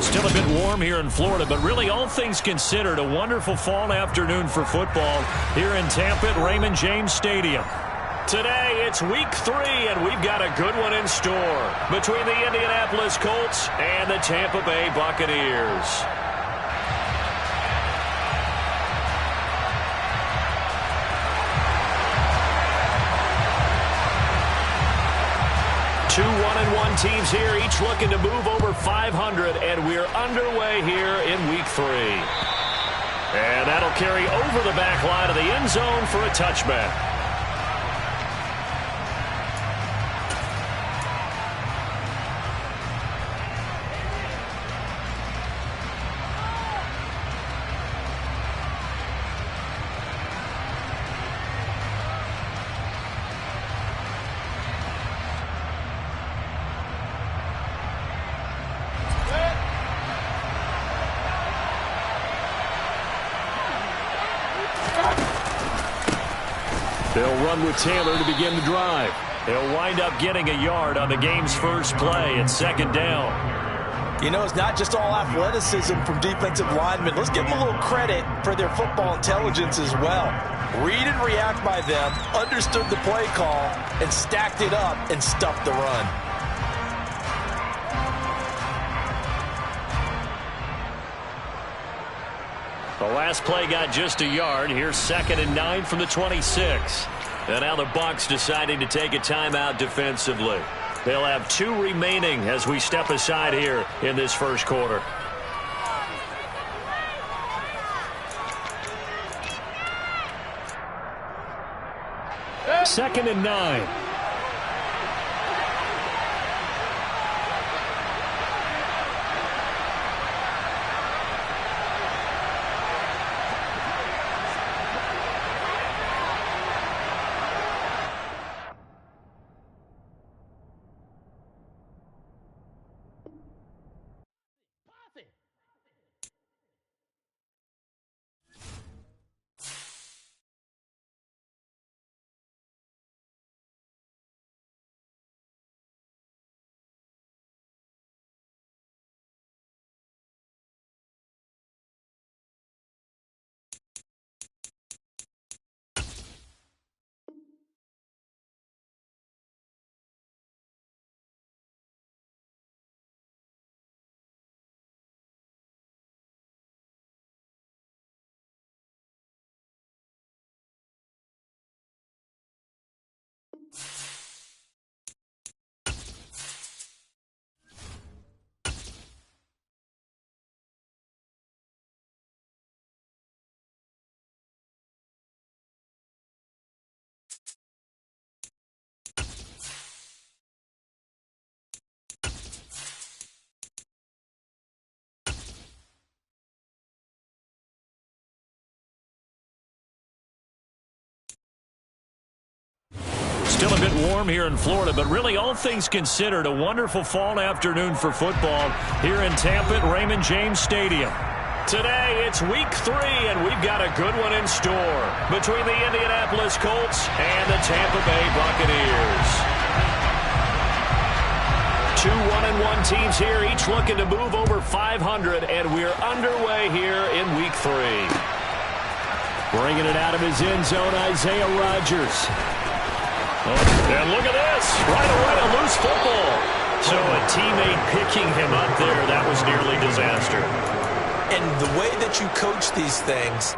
Still a bit warm here in Florida, but really all things considered, a wonderful fall afternoon for football here in Tampa at Raymond James Stadium. Today, it's week 3, and we've got a good one in store between the Indianapolis Colts and the Tampa Bay Buccaneers. Two 1-1 teams here, each looking to move over 500, and we're underway here in week 3. And that'll carry over the back line of the end zone for a touchback. They'll run with Taylor to begin the drive. They'll wind up getting a yard on the game's first play at second down. You know, it's not just all athleticism from defensive linemen. Let's give them a little credit for their football intelligence as well. Read and react by them, understood the play call, and stacked it up and stuffed the run. The last play got just a yard. Here's 2nd and 9 from the 26. And now the Bucs deciding to take a timeout defensively. They'll have 2 remaining as we step aside here in this first quarter. Second and 9. Still a bit warm here in Florida, but really all things considered, a wonderful fall afternoon for football here in Tampa at Raymond James Stadium. Today, it's week 3, and we've got a good one in store between the Indianapolis Colts and the Tampa Bay Buccaneers. 2 1-1 teams here, each looking to move over 500, and we're underway here in week 3. Bringing it out of his end zone, Isaiah Rodgers. And look at this, right away, a loose football. So a teammate picking him up there, that was nearly disaster. And the way that you coach these things,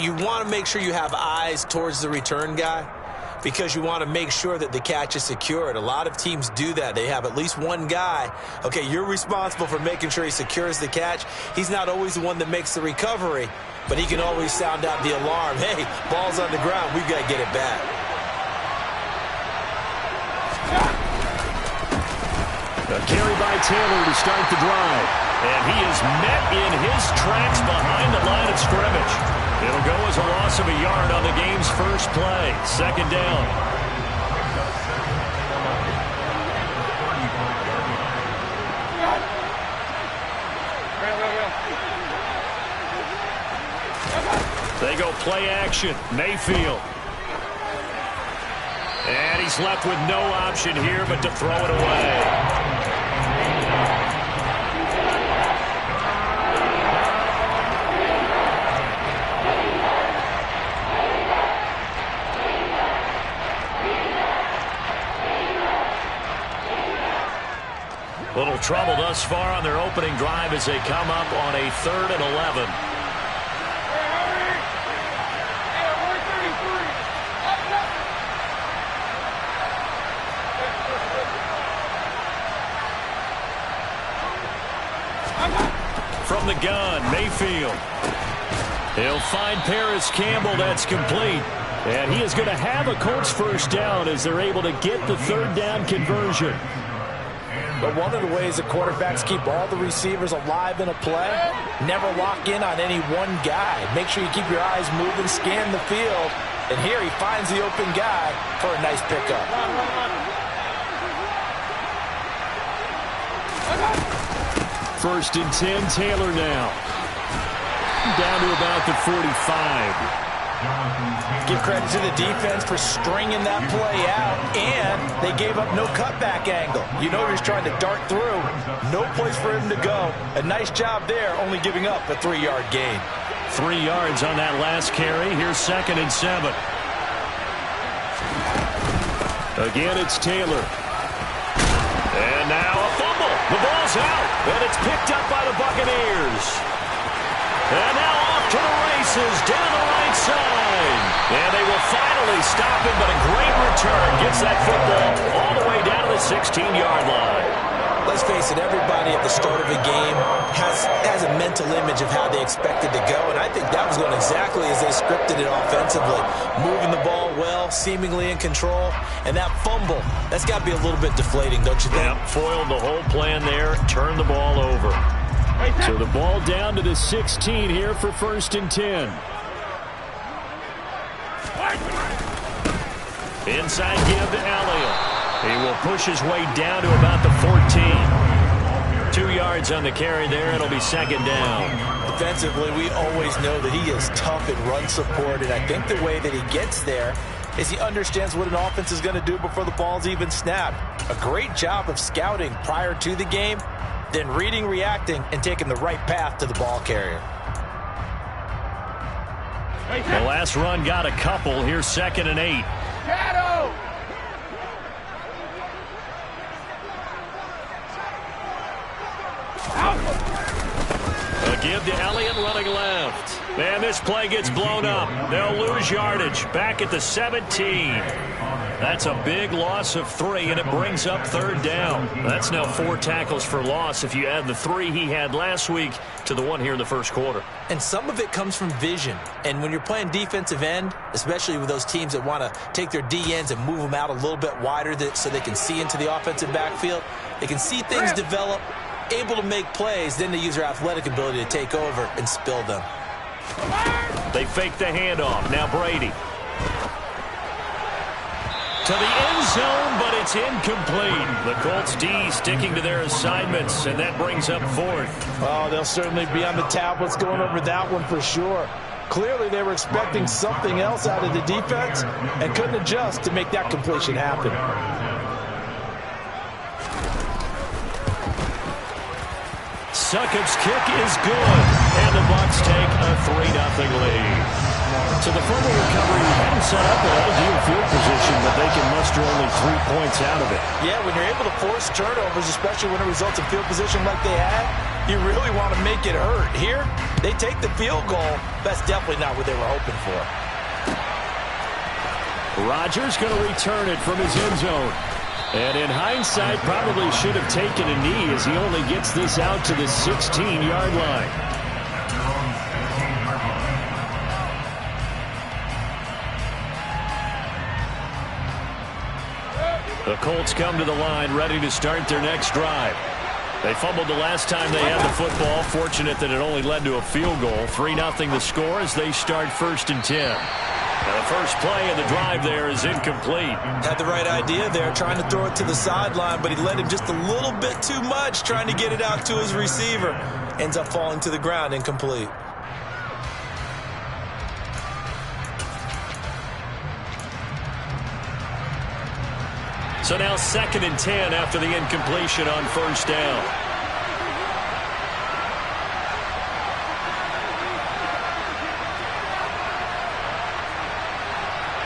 you want to make sure you have eyes towards the return guy because you want to make sure that the catch is secured. A lot of teams do that. They have at least one guy. Okay, you're responsible for making sure he secures the catch. He's not always the one that makes the recovery, but he can always sound out the alarm. Hey, ball's on the ground. We've got to get it back. A carry by Taylor to start the drive. And he is met in his tracks behind the line of scrimmage. It'll go as a loss of a yard on the game's first play. 2nd down. They go play action. Mayfield. And he's left with no option here but to throw it away. Little trouble thus far on their opening drive as they come up on a 3rd and 11. From the gun, Mayfield. He'll find Paris Campbell. That's complete. And he is going to have a Colts first down as they're able to get the 3rd down conversion. But one of the ways the quarterbacks keep all the receivers alive in a play, never lock in on any one guy. Make sure you keep your eyes moving, scan the field. And here he finds the open guy for a nice pickup. First and 10, Taylor now. Down to about the 45. Give credit to the defense for stringing that play out, and they gave up no cutback angle. You know he was trying to dart through. No place for him to go. A nice job there, only giving up a 3-yard gain. 3 yards on that last carry. Here's 2nd and 7. Again, it's Taylor. And now a fumble. The ball's out, and it's picked up by the Buccaneers. And now off to the races down the right side. And they will finally stop him, but a great return gets that football all the way down to the 16-yard line. Let's face it, everybody at the start of a game has a mental image of how they expect it to go, and I think that was going exactly as they scripted it offensively. Moving the ball well, seemingly in control, and that fumble, that's got to be a little bit deflating, don't you think? Yep, foiled the whole plan there, turned the ball over. So the ball down to the 16 here for 1st and 10. Inside give to Elliott. He will push his way down to about the 14. 2 yards on the carry there. It'll be 2nd down. Defensively, we always know that he is tough in run support, and I think the way that he gets there is he understands what an offense is going to do before the ball's even snapped. A great job of scouting prior to the game, then reading, reacting, and taking the right path to the ball carrier. The last run got a couple. Here's 2nd and 8. A give to Elliott running left. And this play gets blown up. They'll lose yardage. Back at the 17. That's a big loss of 3, and it brings up 3rd down. That's now 4 tackles for loss if you add the 3 he had last week to the 1 here in the first quarter. And some of it comes from vision. And when you're playing defensive end, especially with those teams that want to take their D-ends and move them out a little bit wider so they can see into the offensive backfield, they can see things develop, able to make plays, then they use their athletic ability to take over and spill them. They fake the handoff. Now Brady. To the end zone, but it's incomplete. The Colts D sticking to their assignments, and that brings up 4th. Oh, they'll certainly be on the tablets going over that one for sure. Clearly, they were expecting something else out of the defense and couldn't adjust to make that completion happen. Succop's kick is good, and the Bucs take a 3-0 lead. So the fumble recovery hadn't set up an ideal field position, but they can muster only 3 points out of it. Yeah, when you're able to force turnovers, especially when it results in field position like they had, you really want to make it hurt. Here, they take the field goal. That's definitely not what they were hoping for. Rodgers going to return it from his end zone. And in hindsight, probably should have taken a knee as he only gets this out to the 16-yard line. The Colts come to the line ready to start their next drive. They fumbled the last time they had the football. Fortunate that it only led to a field goal. 3-0 the score as they start 1st and 10. Now the first play of the drive there is incomplete. Had the right idea there, trying to throw it to the sideline, but he led him just a little bit too much, trying to get it out to his receiver. Ends up falling to the ground, incomplete. So now 2nd and 10 after the incompletion on 1st down.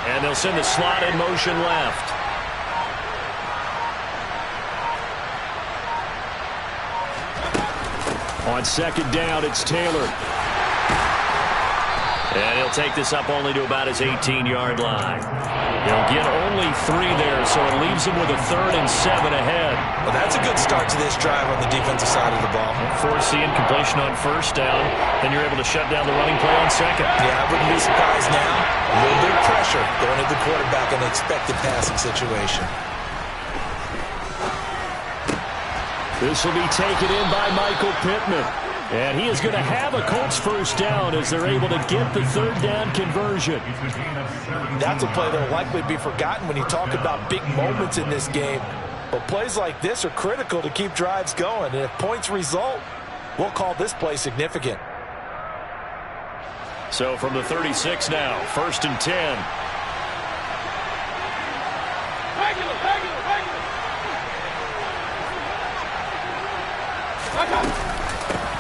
And they'll send the slot in motion left. On second down, it's Taylor. And he'll take this up only to about his 18-yard line. He'll get only 3 there, so it leaves him with a 3rd and 7 ahead. Well, that's a good start to this drive on the defensive side of the ball. Force the incompletion on first down, then you're able to shut down the running play on second. Yeah, I wouldn't be surprised now. A little bit of pressure going to the quarterback in the expected passing situation. This will be taken in by Michael Pittman. And he is going to have a Colts first down as they're able to get the 3rd down conversion. That's a play that will likely be forgotten when you talk about big moments in this game. But plays like this are critical to keep drives going. And if points result, we'll call this play significant. So from the 36 now, 1st and 10.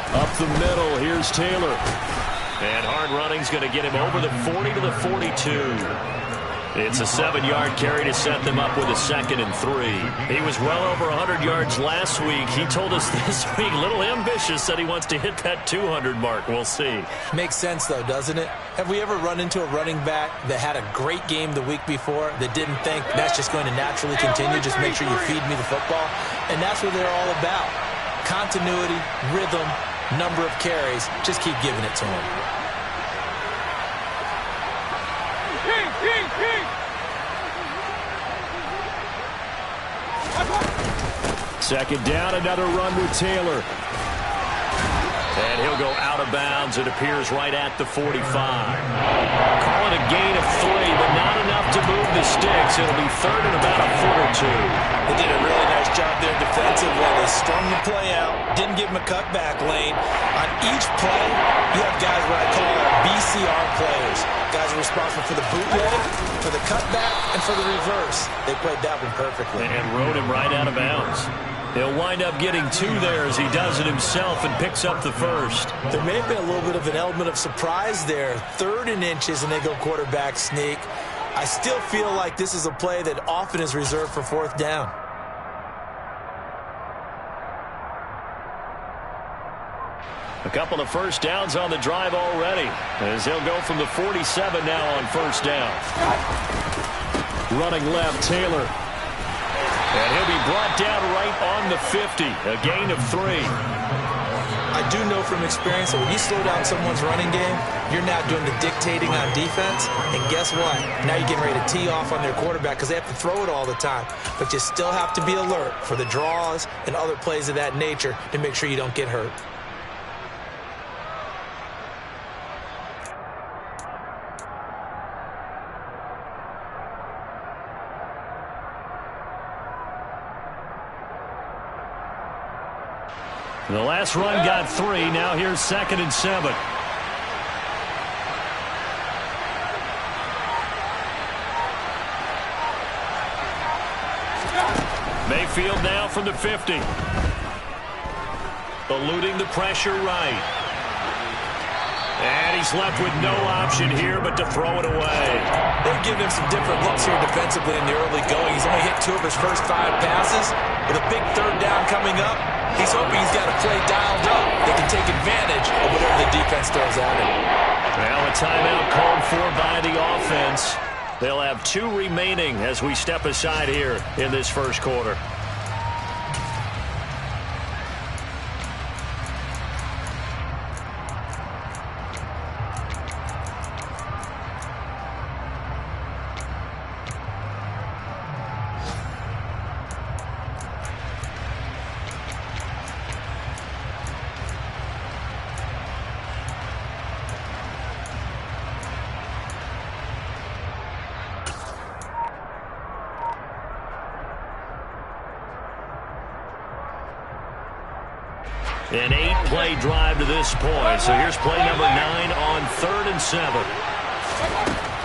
Up the middle, here's Taylor. And hard running's going to get him over the 40 to the 42. It's a 7-yard carry to set them up with a 2nd and 3. He was well over 100 yards last week. He told us this week, a little ambitious, said he wants to hit that 200 mark. We'll see. Makes sense, though, doesn't it? Have we ever run into a running back that had a great game the week before that didn't think that's just going to naturally continue? Just make sure you feed me the football. And that's what they're all about. Continuity, rhythm, number of carries. Just keep giving it to him. Second down, another run with Taylor. And he'll go out of bounds, it appears, right at the 45. Calling a gain of 3, but not enough to move the sticks. It'll be 3rd and about a foot or 2. They did a really nice job there defensively. They strung the play out, didn't give him a cutback lane. On each play, you have guys what I call BCR players. Guys are responsible for the bootleg, for the cutback, and for the reverse. They played that one perfectly. And rode him right out of bounds. He'll wind up getting 2 there as he does it himself and picks up the 1st. There may have been a little bit of an element of surprise there. 3rd and inches, and they go quarterback sneak. I still feel like this is a play that often is reserved for 4th down. A couple of first downs on the drive already, as he'll go from the 47 now on 1st down. Running left, Taylor. And he'll be brought down right on the 50, a gain of 3. I do know from experience that when you slow down someone's running game, you're now doing the dictating on defense. And guess what? Now you're getting ready to tee off on their quarterback because they have to throw it all the time. But you still have to be alert for the draws and other plays of that nature to make sure you don't get hurt. The last run got 3. Now here's 2nd and 7. Mayfield now from the 50. Eluding the pressure right. And he's left with no option here but to throw it away. They've given him some different looks here defensively in the early going. He's only hit 2 of his first 5 passes. With a big 3rd down coming up, he's hoping he's got a play dialed up that can take advantage of whatever the defense throws at him. Well, a timeout called for by the offense. They'll have 2 remaining as we step aside here in this first quarter. An 8-play drive to this point. So here's play number 9 on 3rd and 7.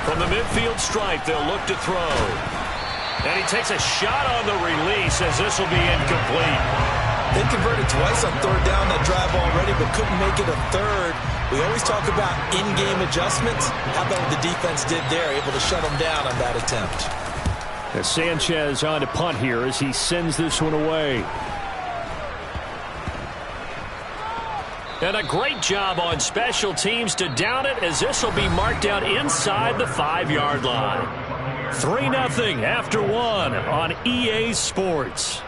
From the midfield stripe, they'll look to throw. And he takes a shot on the release as this will be incomplete. They converted twice on 3rd down that drive already, but couldn't make it a 3rd. We always talk about in-game adjustments. How about what the defense did there, able to shut them down on that attempt. As Sanchez on to punt here as he sends this one away. And a great job on special teams to down it, as this will be marked out inside the 5-yard line. 3-0 after 1 on EA Sports.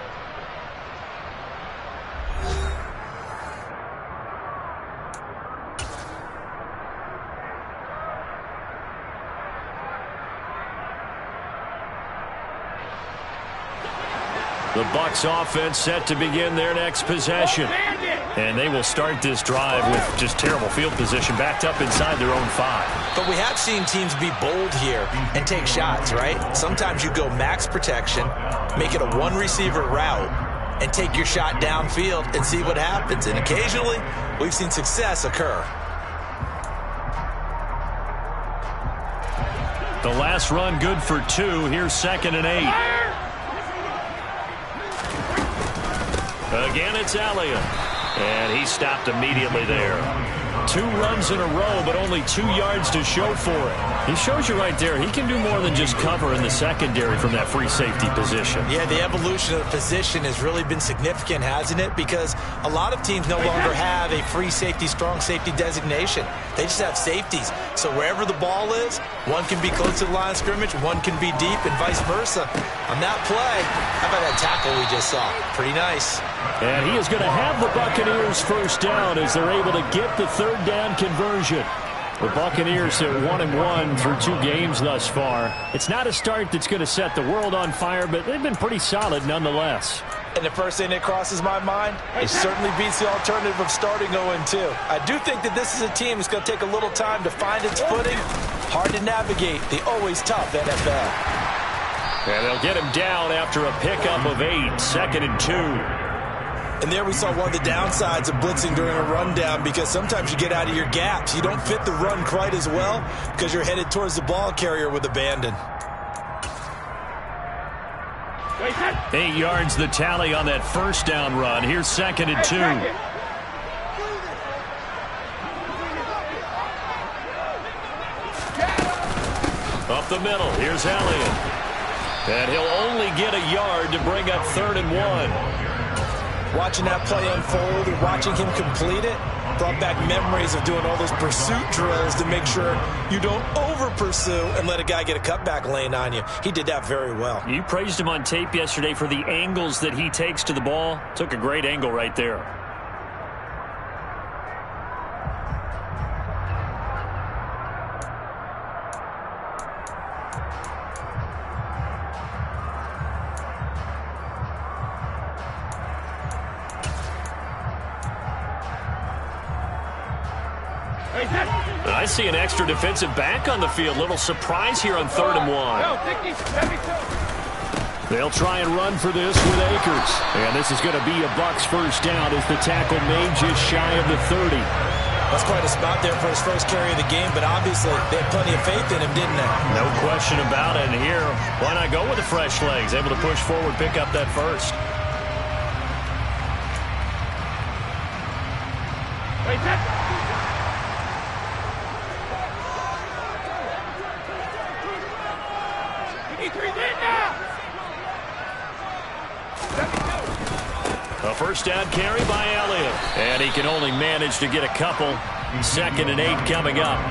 The Bucs offense set to begin their next possession. And they will start this drive with just terrible field position, backed up inside their own 5. But we have seen teams be bold here and take shots, right? Sometimes you go max protection, make it a one-receiver route, and take your shot downfield and see what happens. And occasionally, we've seen success occur. The last run good for 2. Here's 2nd and 8. Again, it's Elliott. And he stopped immediately there. 2 runs in a row, but only 2 yards to show for it. He shows you right there, he can do more than just cover in the secondary from that free safety position. Yeah, the evolution of the position has really been significant, hasn't it? Because a lot of teams no longer have a free safety, strong safety designation. They just have safeties. So wherever the ball is, one can be close to the line of scrimmage, one can be deep, and vice versa. On that play, how about that tackle we just saw? Pretty nice. And he is going to have the Buccaneers first down as they're able to get the 3rd down conversion. The Buccaneers at 1-1 through 2 games thus far. It's not a start that's going to set the world on fire, but they've been pretty solid nonetheless. And the first thing that crosses my mind, it certainly beats the alternative of starting 0-2. I do think that this is a team that's going to take a little time to find its footing. Hard to navigate the always tough NFL. And they'll get him down after a pickup of 8, 2nd and 2. And there we saw one of the downsides of blitzing during a rundown, because sometimes you get out of your gaps. You don't fit the run quite as well because you're headed towards the ball carrier with abandon. 8 yards the tally on that first down run. Here's 2nd and 2. Up the middle, here's Elliott. And he'll only get a yard to bring up 3rd and 1. Watching that play unfold and watching him complete it brought back memories of doing all those pursuit drills to make sure you don't over-pursue and let a guy get a cutback lane on you. He did that very well. You praised him on tape yesterday for the angles that he takes to the ball. Took a great angle right there. I see an extra defensive back on the field. Little surprise here on 3rd and 1. They'll try and run for this with Akers. And this is going to be a Bucs first down as the tackle made just shy of the 30. That's quite a spot there for his first carry of the game, but obviously they had plenty of faith in him, didn't they? No question about it. And here, why not go with the fresh legs? Able to push forward, pick up that first. A first down carry by Elliott. And he can only manage to get a couple. 2nd and 8 coming up.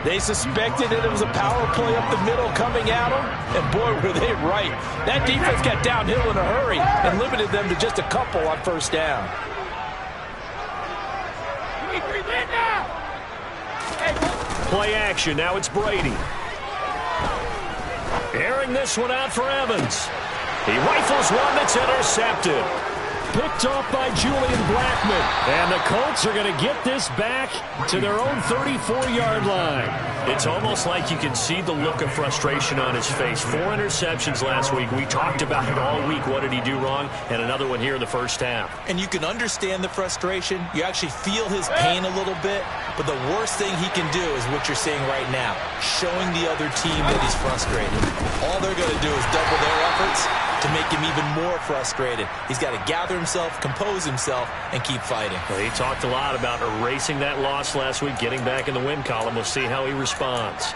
They suspected that it was a power play up the middle coming at them, and boy, were they right. That defense got downhill in a hurry and limited them to just a couple on first down. Play action. Now it's Brady. Airing this one out for Evans. He rifles one that's intercepted. Picked off by Julian Blackman. And the Colts are going to get this back to their own 34-yard line. It's almost like you can see the look of frustration on his face. 4 interceptions last week. We talked about it all week. What did he do wrong? And another one here in the first half. And you can understand the frustration. You actually feel his pain a little bit. But the worst thing he can do is what you're seeing right now, showing the other team that he's frustrated. All they're going to do is double their efforts to make him even more frustrated. He's got to gather himself, compose himself, and keep fighting. Well, he talked a lot about erasing that loss last week, getting back in the win column. We'll see how he responds.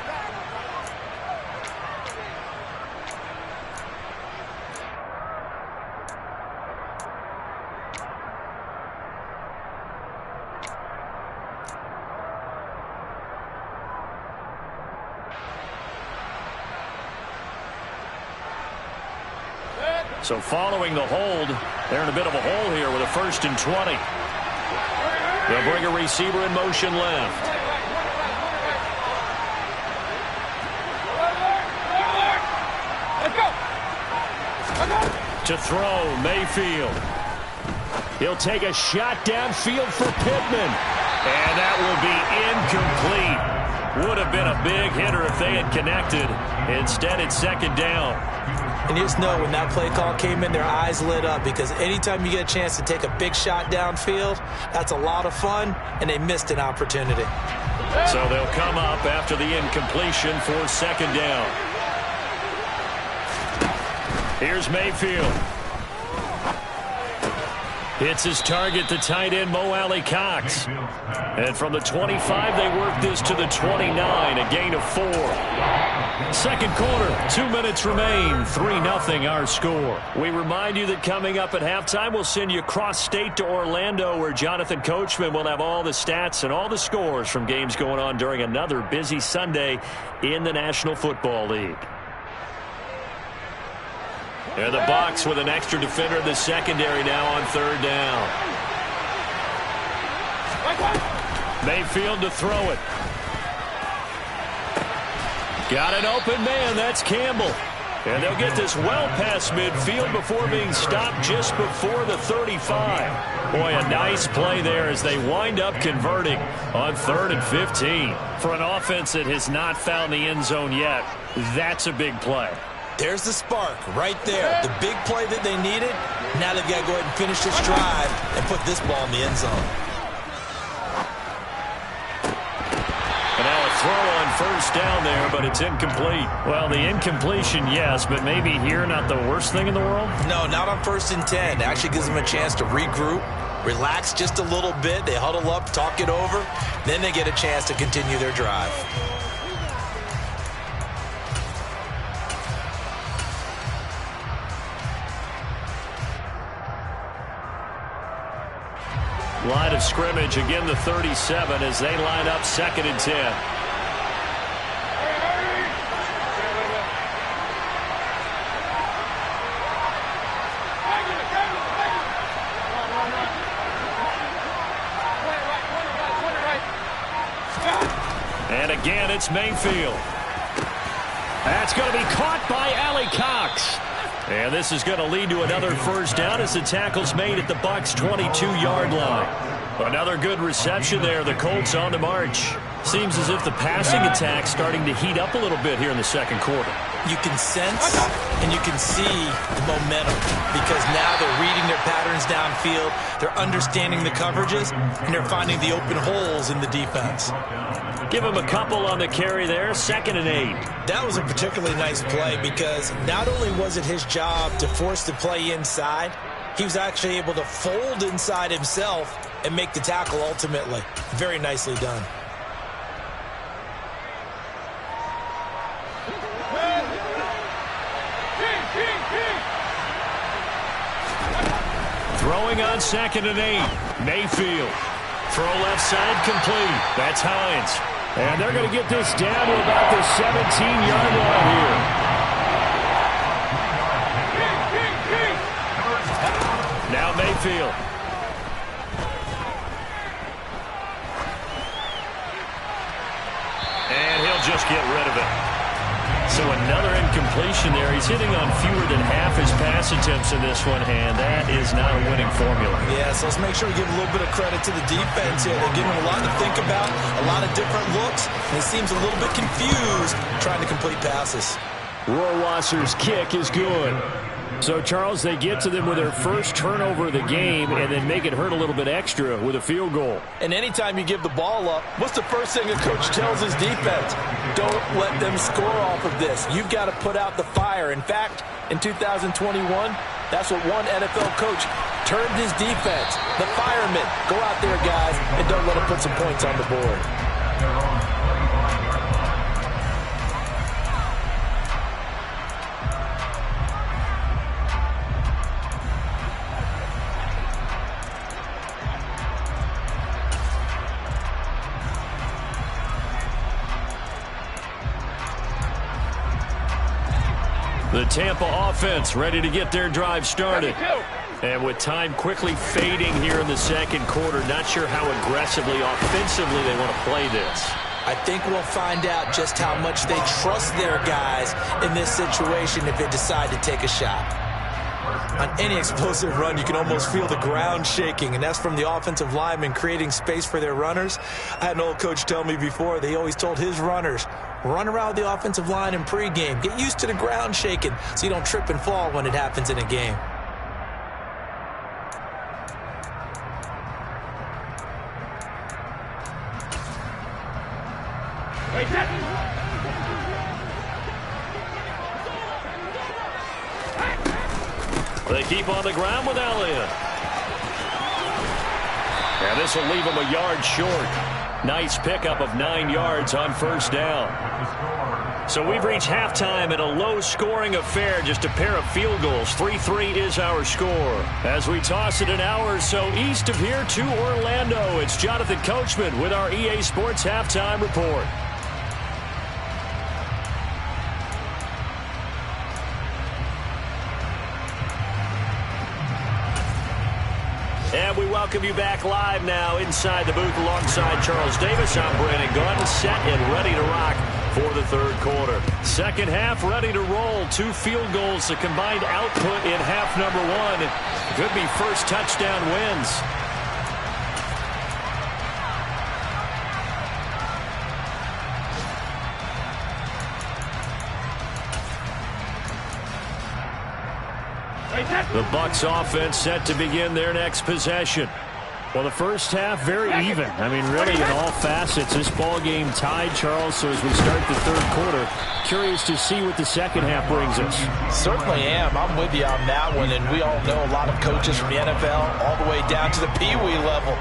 So following the hold, they're in a bit of a hole here with a 1st and 20. They'll bring a receiver in motion left. To throw, Mayfield. He'll take a shot downfield for Pittman. And that will be incomplete. Would have been a big hitter if they had connected. Instead, it's 2nd down. And you just know when that play call came in, their eyes lit up, because anytime you get a chance to take a big shot downfield, that's a lot of fun, and they missed an opportunity. So they'll come up after the incompletion for 2nd down. Here's Mayfield. Hits his target, the tight end, Mo Alley-Cox. And from the 25, they work this to the 29, a gain of 4. 2nd quarter, 2 minutes remain, 3-0 our score. We remind you that coming up at halftime, we'll send you cross-state to Orlando, where Jonathan Coachman will have all the stats and all the scores from games going on during another busy Sunday in the National Football League. And the Bucs with an extra defender in the secondary now on 3rd down. Mayfield to throw it. Got an open man. That's Campbell. And they'll get this well past midfield before being stopped just before the 35. Boy, a nice play there as they wind up converting on 3rd and 15. For an offense that has not found the end zone yet, that's a big play. There's the spark right there. The big play that they needed. Now they've got to go ahead and finish this drive and put this ball in the end zone. And now a throw on 1st down there, but it's incomplete. Well, the incompletion, yes, but maybe here not the worst thing in the world? No, not on 1st and 10. It actually gives them a chance to regroup, relax just a little bit. They huddle up, talk it over. Then they get a chance to continue their drive. Line of scrimmage, again the 37 as they line up 2nd and 10. And again, it's Mayfield. That's going to be caught by Alley-Cox. And this is going to lead to another 1st down as the tackle's made at the Bucs' 22-yard line. Another good reception there. The Colts on the march. Seems as if the passing attack's starting to heat up a little bit here in the 2nd quarter. You can sense and you can see the momentum, because now they're reading their patterns downfield, they're understanding the coverages, and they're finding the open holes in the defense. Give him a couple on the carry there, 2nd and 8. That was a particularly nice play, because not only was it his job to force the play inside, he was actually able to fold inside himself and make the tackle ultimately. Very nicely done. Throwing on 2nd and 8. Mayfield. Throw left side complete. That's Hines. And they're going to get this down to about the 17-yard line here. Now Mayfield. And he'll just get rid of it. So another incompletion there. He's hitting on fewer than half his pass attempts in this one, and that is not a winning formula. Yeah, so let's make sure we give a little bit of credit to the defense here. They're giving him a lot to think about, a lot of different looks, and he seems a little bit confused trying to complete passes. Rohrwasser's kick is good. So, Charles, they get to them with their first turnover of the game and then make it hurt a little bit extra with a field goal. And anytime you give the ball up, what's the first thing a coach tells his defense? Don't let them score off of this. You've got to put out the fire. In fact, in 2021, that's what one NFL coach turned his defense. The firemen. Go out there, guys, and don't let them put some points on the board. The The Tampa offense ready to get their drive started. And with time quickly fading here in the second quarter, not sure how aggressively, offensively they want to play this. I think we'll find out just how much they trust their guys in this situation if they decide to take a shot. On any explosive run, you can almost feel the ground shaking, and that's from the offensive linemen creating space for their runners. I had an old coach tell me before, they always told his runners, run around the offensive line in pregame. Get used to the ground shaking so you don't trip and fall when it happens in a game. They keep on the ground with Elliott. And this will leave him a yard short. Nice pickup of 9 yards on first down. So we've reached halftime in a low-scoring affair, just a pair of field goals. 3-3 is our score. As we toss it an hour or so east of here to Orlando, it's Jonathan Coachman with our EA Sports Halftime Report. And we welcome you back live now inside the booth alongside Charles Davis. I'm Brandon Gunn, set and ready to rock for the third quarter. Second half ready to roll. 2 field goals, the combined output in half number 1. Could be first touchdown wins. The Bucs offense set to begin their next possession. Well, the first half very even. I mean, really in all facets. This ball game tied, Charles. So as we start the third quarter, curious to see what the second half brings us. Certainly am. I'm with you on that one. And we all know a lot of coaches from the NFL all the way down to the Pee Wee level.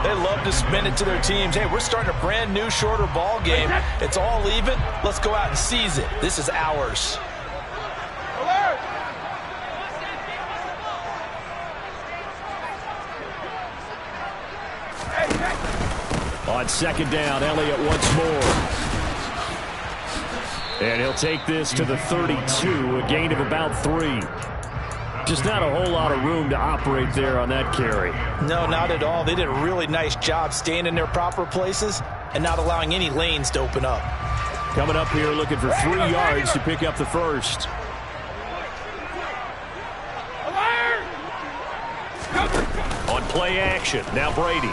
They love to spin it to their teams. Hey, we're starting a brand new, shorter ball game. It's all even. Let's go out and seize it. This is ours. On second down, Elliott once more. And he'll take this to the 32, a gain of about 3. Just not a whole lot of room to operate there on that carry. No, not at all. They did a really nice job staying in their proper places and not allowing any lanes to open up. Coming up here looking for 3 yards to pick up the first. On play action, now Brady.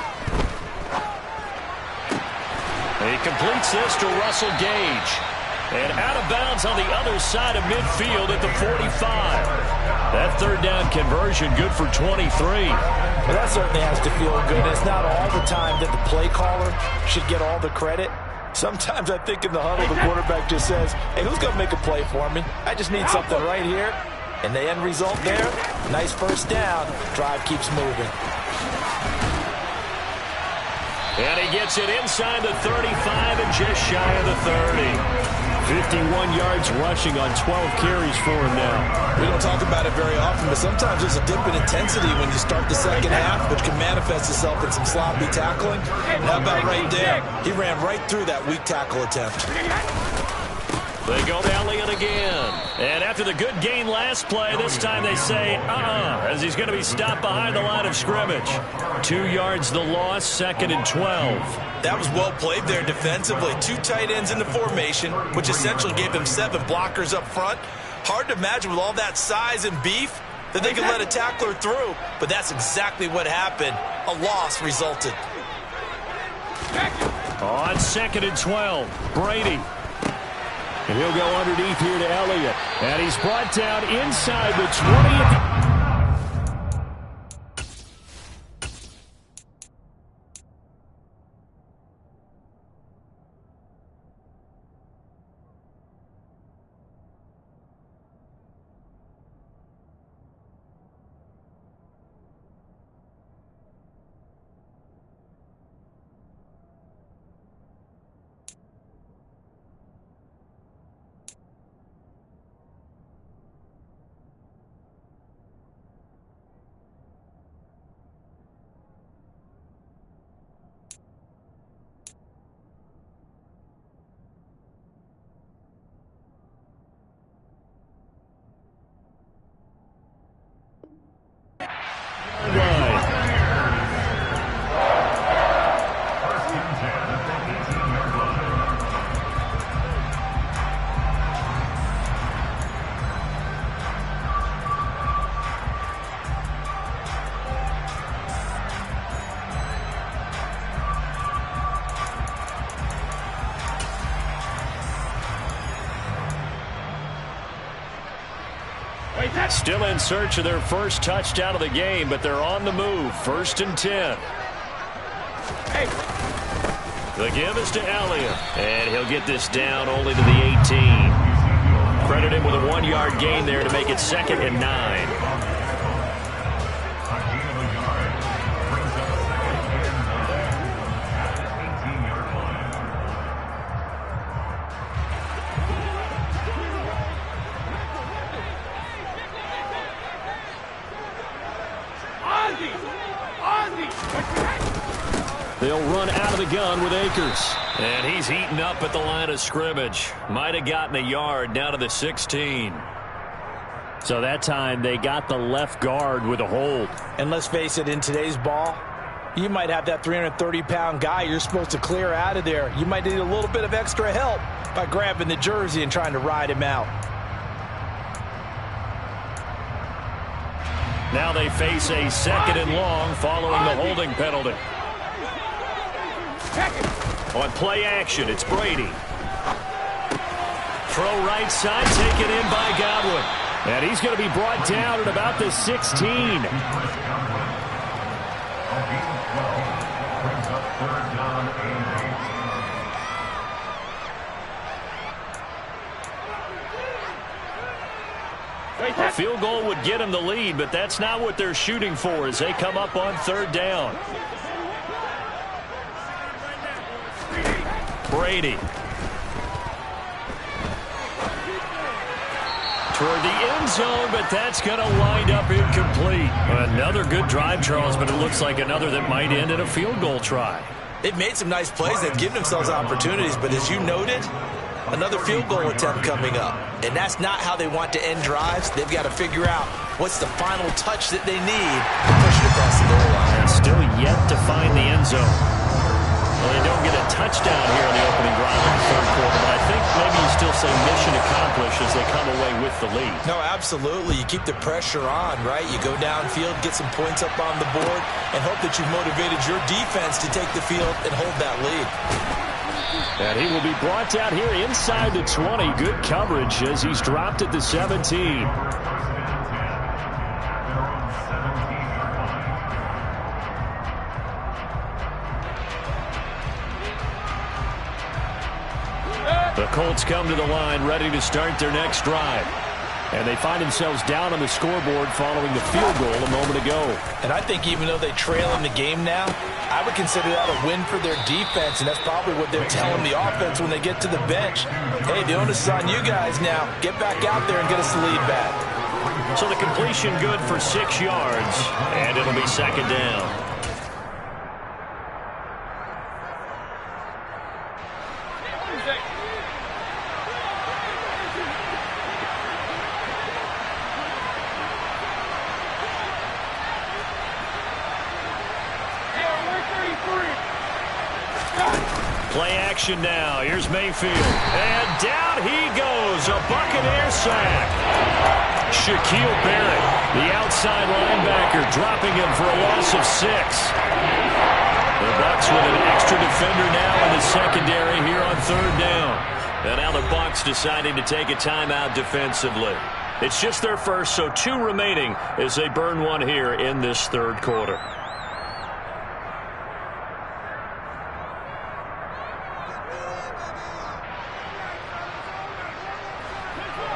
He completes this to Russell Gage. And out of bounds on the other side of midfield at the 45. That third down conversion good for 23. Well, that certainly has to feel good. It's not all the time that the play caller should get all the credit. Sometimes I think in the huddle the quarterback just says, hey, who's going to make a play for me? I just need something right here. And the end result there, nice first down. Drive keeps moving. And he gets it inside the 35 and just shy of the 30. 51 yards rushing on 12 carries for him now. We don't talk about it very often, but sometimes there's a dip in intensity when you start the second half, which can manifest itself in some sloppy tackling. How about right there? He ran right through that weak tackle attempt. They go to Elliott again. And after the good gain last play, this time they say, as he's going to be stopped behind the line of scrimmage. 2 yards the loss, second and 12. That was well played there defensively. 2 tight ends in the formation, which essentially gave them 7 blockers up front. Hard to imagine with all that size and beef that they could let a tackler through, but that's exactly what happened. A loss resulted. On second and 12, Brady. And he'll go underneath here to Elliott. And he's brought down inside the 20. Still in search of their first touchdown of the game, but they're on the move. 1st and 10. The give is to Elliott, and he'll get this down only to the 18. Credit him with a 1-yard gain there to make it 2nd and 9. They'll run out of the gun with Akers. And he's heating up at the line of scrimmage. Might have gotten a yard down to the 16. So that time they got the left guard with a hold. And let's face it, in today's ball, you might have that 330-pound guy you're supposed to clear out of there. You might need a little bit of extra help by grabbing the jersey and trying to ride him out. Now they face a 2nd and long following the holding penalty. On play action, it's Brady. Throw right side, taken in by Godwin. And he's going to be brought down at about the 16. A field goal would get him the lead, but that's not what they're shooting for as they come up on 3rd down. Brady. Toward the end zone, but that's going to wind up incomplete. Another good drive, Charles, but it looks like another that might end in a field goal try. They've made some nice plays. They've given themselves opportunities, but as you noted, another field goal attempt coming up. And that's not how they want to end drives. They've got to figure out what's the final touch that they need to push it across the goal line. And still yet to find the end zone. Well, they don't get a touchdown here in the opening drive of the 3rd quarter, but I think maybe you still say mission accomplished as they come away with the lead. No, absolutely. You keep the pressure on, right? You go downfield, get some points up on the board, and hope that you've motivated your defense to take the field and hold that lead. And he will be brought down here inside the 20. Good coverage as he's dropped at the 17. The Colts come to the line ready to start their next drive. And they find themselves down on the scoreboard following the field goal a moment ago. And I think even though they trail in the game now, I would consider that a win for their defense, and that's probably what they're telling the offense when they get to the bench. Hey, the onus is on you guys now. Get back out there and get us the lead back. So the completion good for 6 yards, and it'll be 2nd down. Play action now. Here's Mayfield. And down he goes. A Buccaneer sack. Shaquille Barrett, the outside linebacker, dropping him for a loss of 6. The Bucs with an extra defender now in the secondary here on 3rd down. And now the Bucs deciding to take a timeout defensively. It's just their first, so 2 remaining as they burn one here in this 3rd quarter.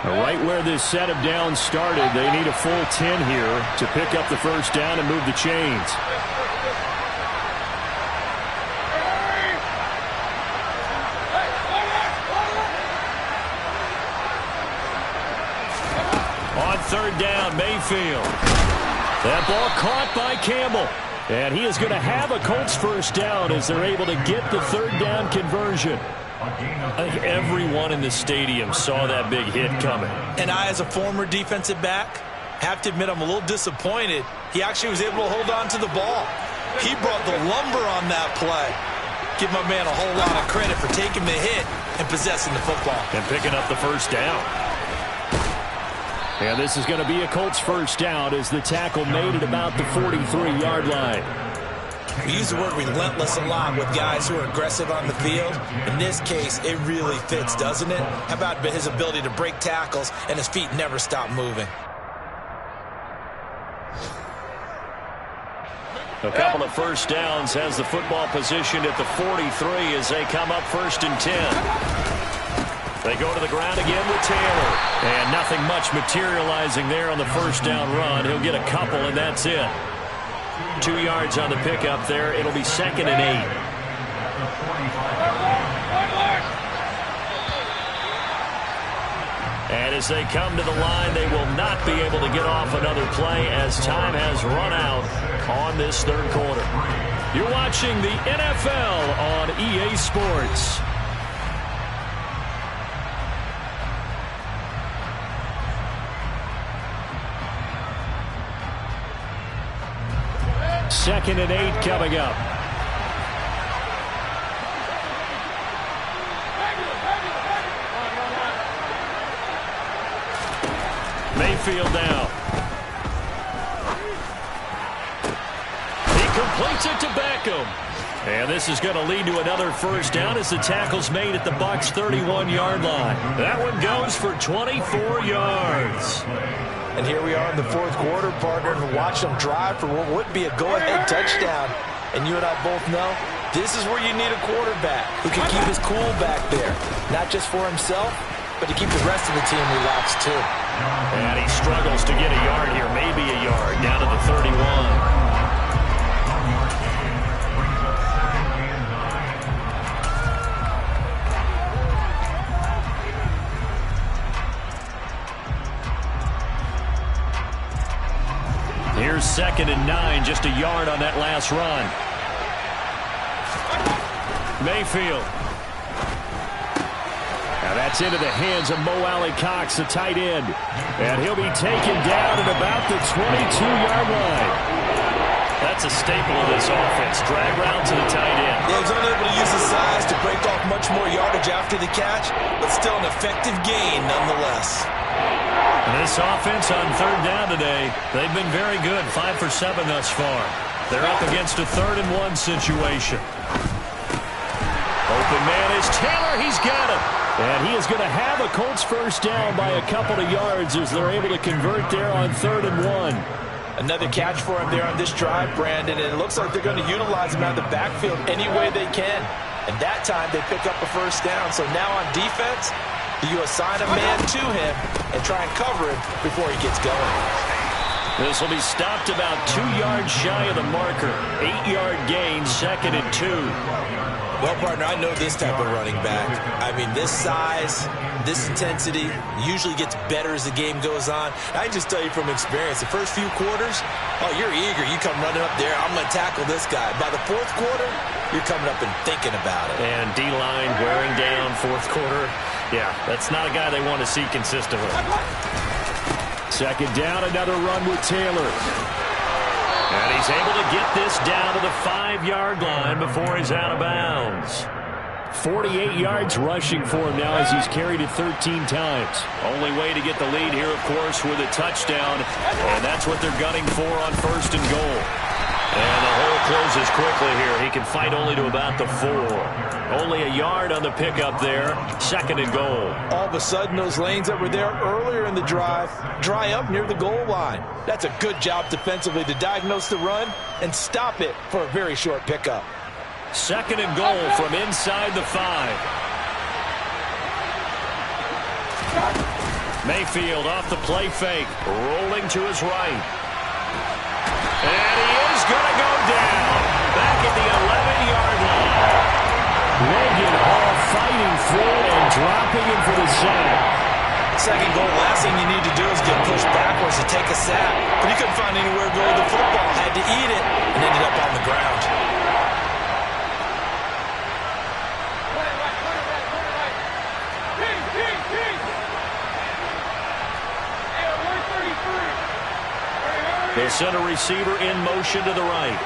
Right where this set of downs started, they need a full 10 here to pick up the first down and move the chains. On 3rd down, Mayfield. That ball caught by Campbell. And he is going to have a Colts first down as they're able to get the 3rd down conversion. I think everyone in the stadium saw that big hit coming. And I, as a former defensive back, have to admit I'm a little disappointed. He actually was able to hold on to the ball. He brought the lumber on that play. Give my man a whole lot of credit for taking the hit and possessing the football. And picking up the first down. And this is going to be a Colts first down as the tackle made at about the 43-yard line. We use the word relentless a lot with guys who are aggressive on the field. In this case, it really fits, doesn't it? How about his ability to break tackles and his feet never stop moving? A couple of first downs, has the football positioned at the 43 as they come up 1st and 10. They go to the ground again with Taylor. And nothing much materializing there on the first down run. He'll get a couple, and that's it. 2 yards on the pickup there. It'll be 2nd and 8. And as they come to the line, they will not be able to get off another play as time has run out on this 3rd quarter. You're watching the NFL on EA Sports. Second and 8 coming up. Mayfield now. He completes it to Beckham. And this is going to lead to another first down as the tackle's made at the Bucs' 31-yard line. That one goes for 24 yards. And here we are in the 4th quarter, partner, and watch them drive for what would be a go-ahead touchdown. And you and I both know this is where you need a quarterback who can keep his cool back there. Not just for himself, but to keep the rest of the team relaxed too. And he struggles to get a yard here, maybe a yard, down to the 31. Here's 2nd and 9, just a yard on that last run. Mayfield. Now that's into the hands of Mo Alley-Cox, the tight end. And he'll be taken down at about the 22-yard line. That's a staple of this offense. Drag route to the tight end. Yeah, he's only able to use his size to break off much more yardage after the catch, but still an effective gain nonetheless. This offense on 3rd down today, they've been very good, 5 for 7 thus far. They're up against a 3rd and 1 situation. Open man is Taylor. He's got him. And he is going to have a Colts first down by a couple of yards as they're able to convert there on 3rd and 1. Another catch for him there on this drive, Brandon, and it looks like they're going to utilize him out of the backfield any way they can. And that time they pick up a first down. So now on defense, you assign a man to him and try and cover him before he gets going. This will be stopped about 2 yards shy of the marker. 8-yard gain, 2nd and 2. Well, partner, I know this type of running back. I mean, this size, this intensity usually gets better as the game goes on. I can just tell you from experience, the first few quarters, oh, you're eager. You come running up there, I'm going to tackle this guy. By the 4th quarter, you're coming up and thinking about it. And D-line wearing down 4th quarter. Yeah, that's not a guy they want to see consistently. 2nd down, another run with Taylor. And he's able to get this down to the 5-yard line before he's out of bounds. 48 yards rushing for him now as he's carried it 13 times. Only way to get the lead here, of course, with a touchdown. And that's what they're gunning for on 1st and goal. And the hole closes quickly here. He can fight only to about the 4. Only a yard on the pickup there. 2nd and goal. All of a sudden, those lanes that were there earlier in the drive dry up near the goal line. That's a good job defensively to diagnose the run and stop it for a very short pickup. 2nd and goal from inside the 5. Mayfield off the play fake. Rolling to his right. And he is going to go down. Back at the 11-yard line. Logan Hall fighting through and dropping him for the sack. 2nd goal, last thing you need to do is get pushed backwards to take a sack. But he couldn't find anywhere to go with the football. Had to eat it and ended up on the ground. They send a receiver in motion to the right.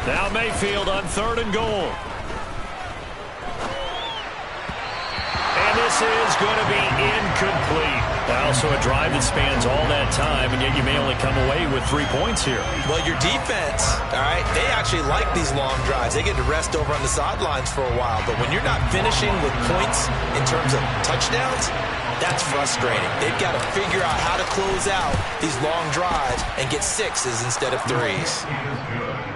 Now Mayfield on 3rd and goal. And this is going to be incomplete. Also a drive that spans all that time, and yet you may only come away with 3 points here. Well, your defense, all right, they actually like these long drives. They get to rest over on the sidelines for a while. But when you're not finishing with points in terms of touchdowns, That's frustrating. They've got to figure out how to close out these long drives and get 6s instead of 3s.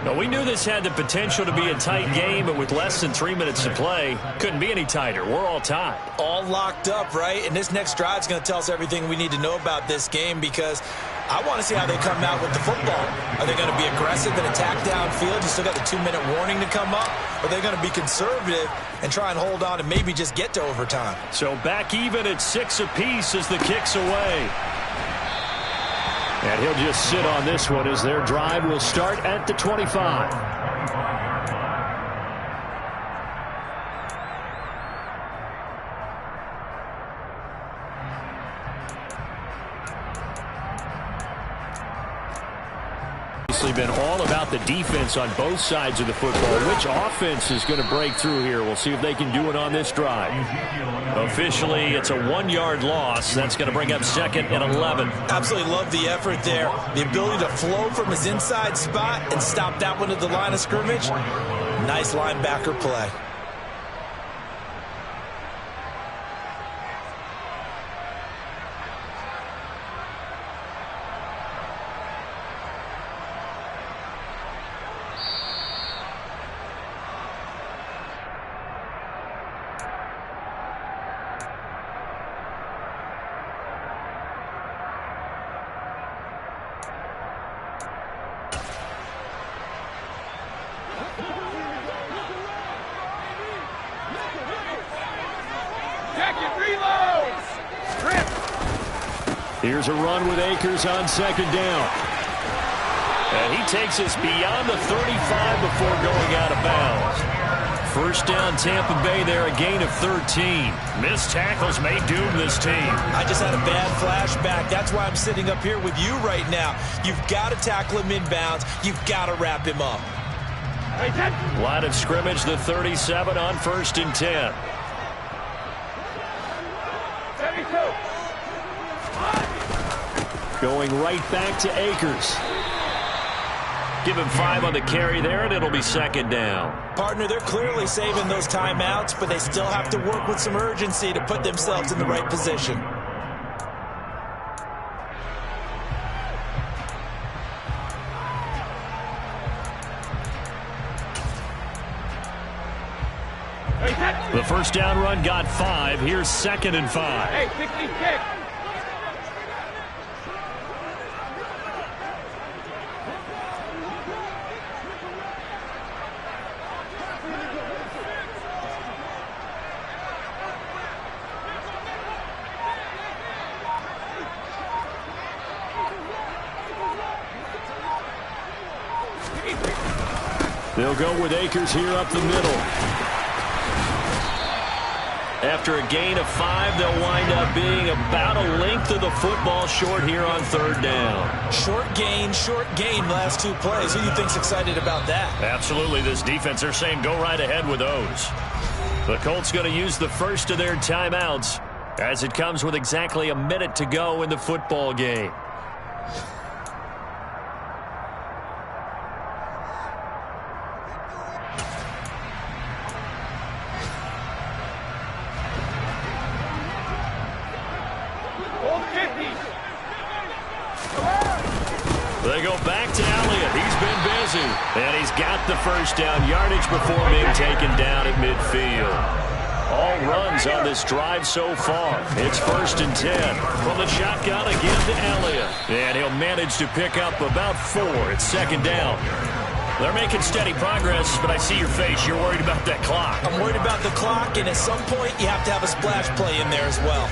Well, we knew this had the potential to be a tight game, but with less than 3 minutes to play, couldn't be any tighter. We're all tied. All locked up, right? And this next drive is going to tell us everything we need to know about this game, because I want to see how they come out with the football. Are they going to be aggressive and attack downfield? You still got the 2-minute warning to come up? Or are they going to be conservative and try and hold on and maybe just get to overtime? So back even at 6 apiece as the kick's away. And he'll just sit on this one as their drive will start at the 25. Been all about the defense on both sides of the football. Which offense is going to break through here? We'll see if they can do it on this drive. Officially, it's a 1-yard loss. That's going to bring up 2nd and 11. Absolutely love the effort there. The ability to flow from his inside spot and stop that one at the line of scrimmage. Nice linebacker play. Here's a run with Akers on 2nd down. And he takes us beyond the 35 before going out of bounds. 1st down, Tampa Bay there, a gain of 13. Missed tackles may doom this team. I just had a bad flashback. That's why I'm sitting up here with you right now. You've got to tackle him inbounds. You've got to wrap him up. Line of scrimmage, the 37 on 1st and 10. Going right back to Akers. Give him 5 on the carry there, and it'll be 2nd down. Partner, they're clearly saving those timeouts, but they still have to work with some urgency to put themselves in the right position. The 1st down run got 5. Here's 2nd and 5. Hey, 66. They'll go with Akers here up the middle. After a gain of 5, they'll wind up being about a length of the football short here on 3rd down. Short gain, last 2 plays. Who do you think's excited about that? Absolutely. This defense, they're saying go right ahead with those. The Colts going to use the first of their timeouts as it comes with exactly a minute to go in the football game. They go back to Elliott. He's been busy. And he's got the 1st down yardage before being taken down at midfield. All runs on this drive so far. It's 1st and 10. From the shotgun again to Elliott. And he'll manage to pick up about 4. It's 2nd down. They're making steady progress, but I see your face. You're worried about that clock. I'm worried about the clock, and at some point you have to have a splash play in there as well.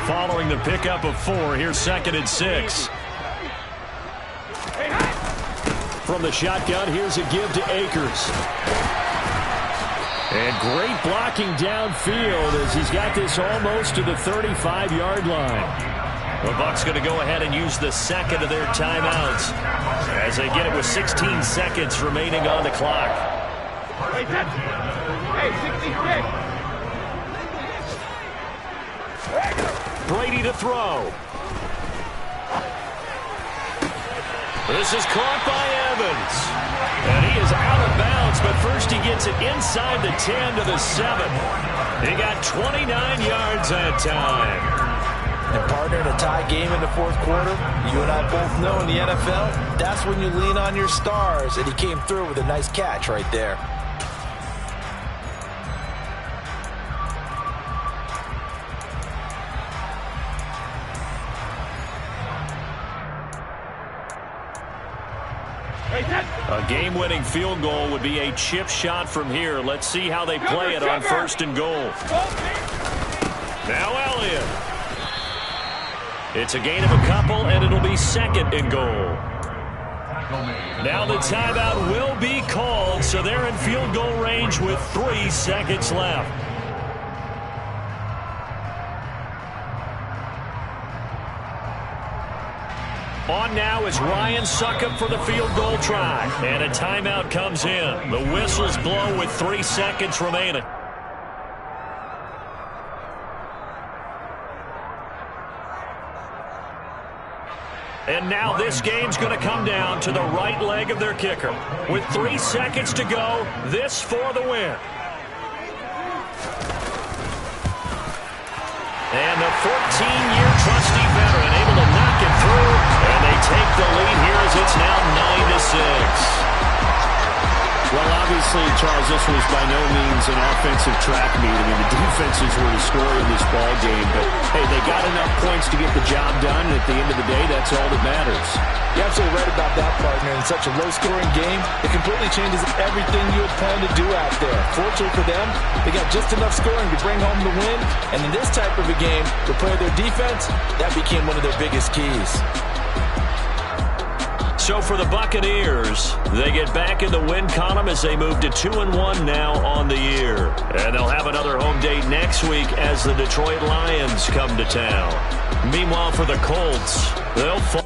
Following the pickup of 4, here's 2nd and 6. From the shotgun, here's a give to Akers. And great blocking downfield as he's got this almost to the 35-yard line. The Bucs going to go ahead and use the 2nd of their timeouts as they get it with 16 seconds remaining on the clock. Hey, 66. Brady to throw. This is caught by Evans. And he is out of bounds, but first he gets it inside the 10 to the 7. He got 29 yards that time. And partner, in a tie game in the fourth quarter, you and I both know in the NFL, that's when you lean on your stars, and he came through with a nice catch right there. A game-winning field goal would be a chip shot from here. Let's see how they play it on first and goal. Now Elliott. It's a gain of a couple, and it'll be second and goal. Now the timeout will be called, so they're in field goal range with 3 seconds left. On now is Ryan Succop for the field goal try. And a timeout comes in. The whistles blow with 3 seconds remaining. And now this game's going to come down to the right leg of their kicker. With 3 seconds to go, this for the win. And the 14-year trusty veteran able to knock it through. And they take the lead here as it's now 9-6. Well, obviously, Charles, this was by no means an offensive track meet. I mean, the defenses were the story of this ball game. But, hey, they got enough points to get the job done. And at the end of the day, that's all that matters. You're absolutely right about that, partner. In such a low-scoring game, it completely changes everything you had planned to do out there. Fortunately for them, they got just enough scoring to bring home the win. And in this type of a game, to play their defense, that became one of their biggest keys. So for the Buccaneers, they get back in the win column as they move to 2-1 now on the year. And they'll have another home date next week as the Detroit Lions come to town. Meanwhile, for the Colts, they'll fall.